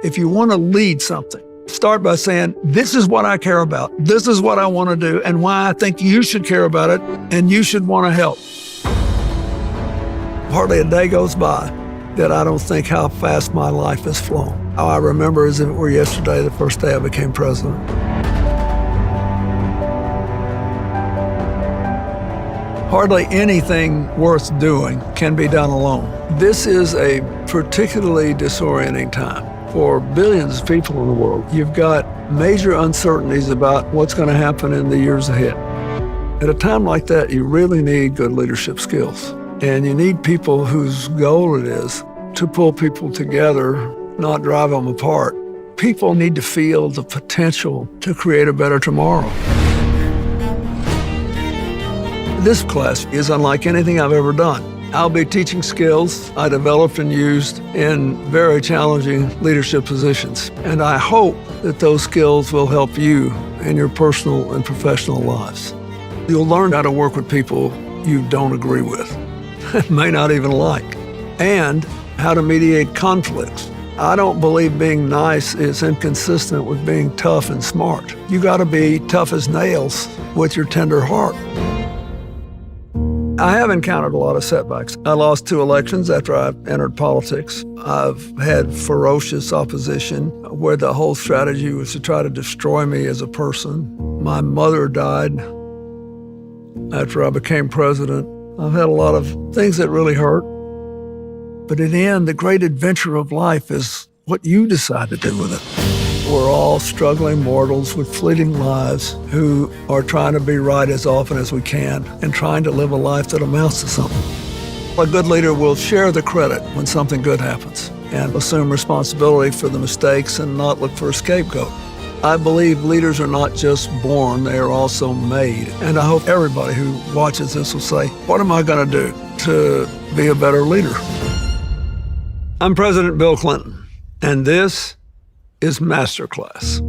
If you want to lead something, start by saying, this is what I care about. This is what I want to do and why I think you should care about it and you should want to help. Hardly a day goes by that I don't think how fast my life has flown. How I remember as if it were yesterday, the first day I became president. Hardly anything worth doing can be done alone. This is a particularly disorienting time for billions of people in the world. You've got major uncertainties about what's going to happen in the years ahead. At a time like that, you really need good leadership skills. And you need people whose goal it is to pull people together, not drive them apart. People need to feel the potential to create a better tomorrow. This class is unlike anything I've ever done. I'll be teaching skills I developed and used in very challenging leadership positions. And I hope that those skills will help you in your personal and professional lives. You'll learn how to work with people you don't agree with, may not even like, and how to mediate conflicts. I don't believe being nice is inconsistent with being tough and smart. You gotta be tough as nails with your tender heart. I have encountered a lot of setbacks. I lost 2 elections after I entered politics. I've had ferocious opposition where the whole strategy was to try to destroy me as a person. My mother died after I became president. I've had a lot of things that really hurt. But in the end, the great adventure of life is what you decide to do with it. We're all struggling mortals with fleeting lives who are trying to be right as often as we can and trying to live a life that amounts to something. A good leader will share the credit when something good happens and assume responsibility for the mistakes and not look for a scapegoat. I believe leaders are not just born, they are also made. And I hope everybody who watches this will say, what am I going to do to be a better leader? I'm President Bill Clinton, and this is Masterclass.